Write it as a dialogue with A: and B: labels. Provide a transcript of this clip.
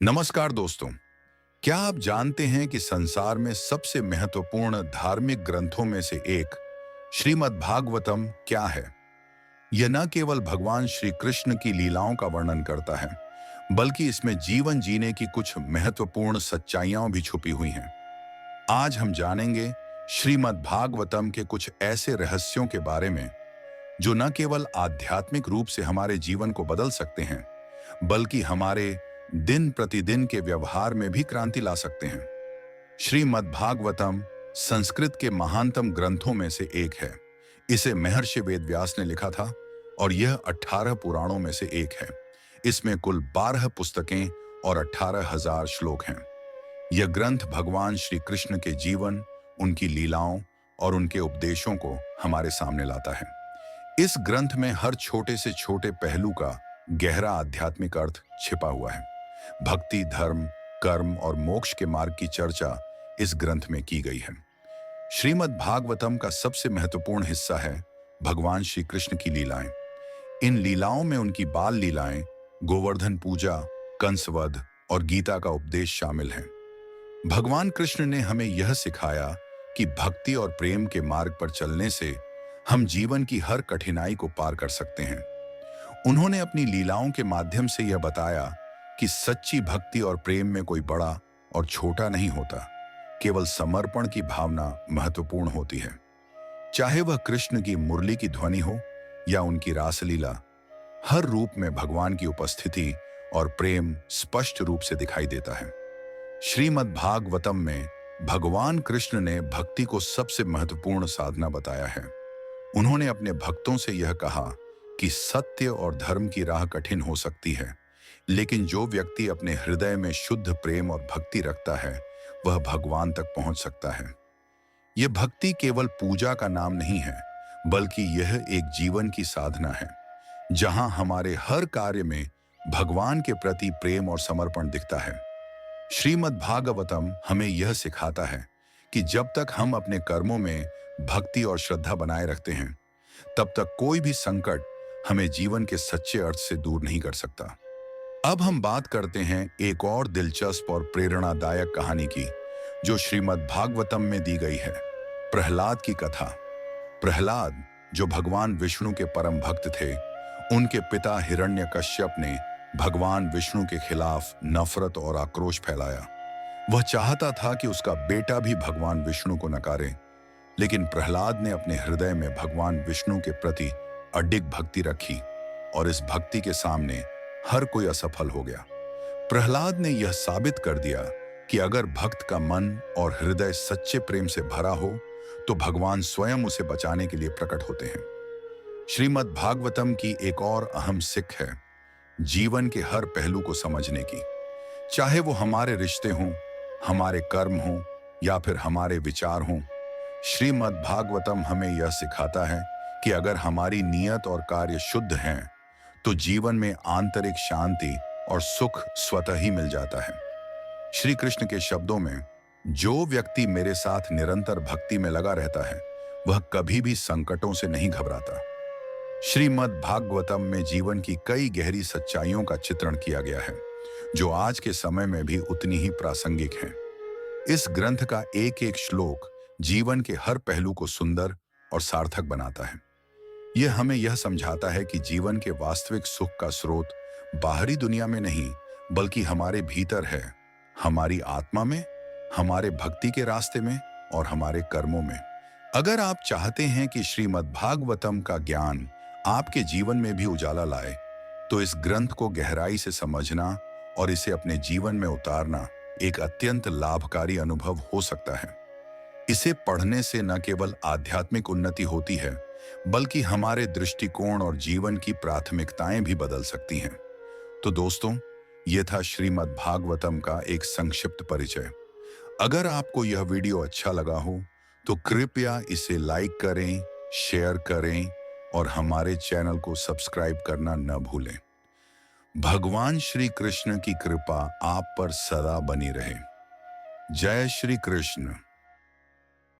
A: नमस्कार दोस्तों। क्या आप जानते हैं कि संसार में सबसे महत्वपूर्ण धार्मिक ग्रंथों में से एक श्रीमद् भागवतम क्या है? यह न केवल भगवान श्री कृष्ण की लीलाओं का वर्णन करता है, बल्कि इसमें जीवन जीने की कुछ महत्वपूर्ण सच्चाइयां भी छुपी हुई हैं। आज हम जानेंगे श्रीमद् भागवतम के कुछ ऐसे रहस्यों के बारे में जो न केवल आध्यात्मिक रूप से हमारे जीवन को बदल सकते हैं, बल्कि हमारे दिन प्रतिदिन के व्यवहार में भी क्रांति ला सकते हैं। श्रीमद्भागवतम संस्कृत के महानतम ग्रंथों में से एक है। इसे महर्षि वेदव्यास ने लिखा था और यह 18 पुराणों में से एक है। इसमें कुल 12 पुस्तकें और 18,000 श्लोक हैं। यह ग्रंथ भगवान श्री कृष्ण के जीवन, उनकी लीलाओं और उनके उपदेशों को हमारे सामने लाता है। इस ग्रंथ में हर छोटे से छोटे पहलू का गहरा आध्यात्मिक अर्थ छिपा हुआ है। भक्ति, धर्म, कर्म और मोक्ष के मार्ग की चर्चा इस ग्रंथ में की गई है। श्रीमद् भागवतम का सबसे महत्वपूर्ण हिस्सा है भगवान श्री कृष्ण की लीलाएं। इन लीलाओं में उनकी बाल लीलाएं, गोवर्धन पूजा, कंसवध और गीता का उपदेश शामिल हैं। भगवान कृष्ण ने हमें यह सिखाया कि भक्ति और प्रेम के मार्ग पर चलने से हम जीवन की हर कठिनाई को पार कर सकते हैं। उन्होंने अपनी लीलाओं के माध्यम से यह बताया कि सच्ची भक्ति और प्रेम में कोई बड़ा और छोटा नहीं होता, केवल समर्पण की भावना महत्वपूर्ण होती है। चाहे वह कृष्ण की मुरली की ध्वनि हो या उनकी रासलीला, हर रूप में भगवान की उपस्थिति और प्रेम स्पष्ट रूप से दिखाई देता है। श्रीमद् भागवतम में भगवान कृष्ण ने भक्ति को सबसे महत्वपूर्ण साधना बताया है। उन्होंने अपने भक्तों से यह कहा कि सत्य और धर्म की राह कठिन हो सकती है, लेकिन जो व्यक्ति अपने हृदय में शुद्ध प्रेम और भक्ति रखता है, वह भगवान तक पहुंच सकता है। यह भक्ति केवल पूजा का नाम नहीं है, बल्कि यह एक जीवन की साधना है, जहां हमारे हर कार्य में भगवान के प्रति प्रेम और समर्पण दिखता है। श्रीमद् भागवतम हमें यह सिखाता है कि जब तक हम अपने कर्मों में भक्ति और श्रद्धा बनाए रखते हैं, तब तक कोई भी संकट हमें जीवन के सच्चे अर्थ से दूर नहीं कर सकता। अब हम बात करते हैं एक और दिलचस्प और प्रेरणादायक कहानी की, जो श्रीमद् भागवतम में दी गई है। प्रहलाद की कथा। प्रहलाद, जो भगवान विष्णु के परम भक्त थे, उनके पिता हिरण्यकश्यप ने भगवान विष्णु के खिलाफ नफरत और आक्रोश फैलाया। वह चाहता था कि उसका बेटा भी भगवान विष्णु को नकारे, लेकिन प्रहलाद ने अपने हृदय में भगवान विष्णु के प्रति अडिग भक्ति रखी और इस भक्ति के सामने हर कोई असफल हो गया। प्रहलाद ने यह साबित कर दिया कि अगर भक्त का मन और हृदय सच्चे प्रेम से भरा हो, तो भगवान स्वयं उसे बचाने के लिए प्रकट होते हैं। श्रीमद् भागवतम की एक और अहम सीख है जीवन के हर पहलू को समझने की। चाहे वो हमारे रिश्ते हों, हमारे कर्म हों या फिर हमारे विचार हों, श्रीमद् भागवतम हमें यह सिखाता है कि अगर हमारी नीयत और कार्य शुद्ध हैं, तो जीवन में आंतरिक शांति और सुख स्वतः ही मिल जाता है। श्री कृष्ण के शब्दों में, जो व्यक्ति मेरे साथ निरंतर भक्ति में लगा रहता है, वह कभी भी संकटों से नहीं घबराता। श्रीमद् भागवतम में जीवन की कई गहरी सच्चाइयों का चित्रण किया गया है, जो आज के समय में भी उतनी ही प्रासंगिक हैं। इस ग्रंथ का एक एक श्लोक जीवन के हर पहलू को सुंदर और सार्थक बनाता है। यह हमें यह समझाता है कि जीवन के वास्तविक सुख का स्रोत बाहरी दुनिया में नहीं, बल्कि हमारे भीतर है, हमारी आत्मा में, हमारे भक्ति के रास्ते में और हमारे कर्मों में। अगर आप चाहते हैं कि श्रीमद् भागवतम का ज्ञान आपके जीवन में भी उजाला लाए, तो इस ग्रंथ को गहराई से समझना और इसे अपने जीवन में उतारना एक अत्यंत लाभकारी अनुभव हो सकता है। इसे पढ़ने से न केवल आध्यात्मिक उन्नति होती है, बल्कि हमारे दृष्टिकोण और जीवन की प्राथमिकताएं भी बदल सकती हैं। तो दोस्तों, यह था श्रीमद् भागवतम का एक संक्षिप्त परिचय। अगर आपको यह वीडियो अच्छा लगा हो, तो कृपया इसे लाइक करें, शेयर करें और हमारे चैनल को सब्सक्राइब करना न भूलें। भगवान श्री कृष्ण की कृपा आप पर सदा बनी रहे। जय श्री कृष्ण।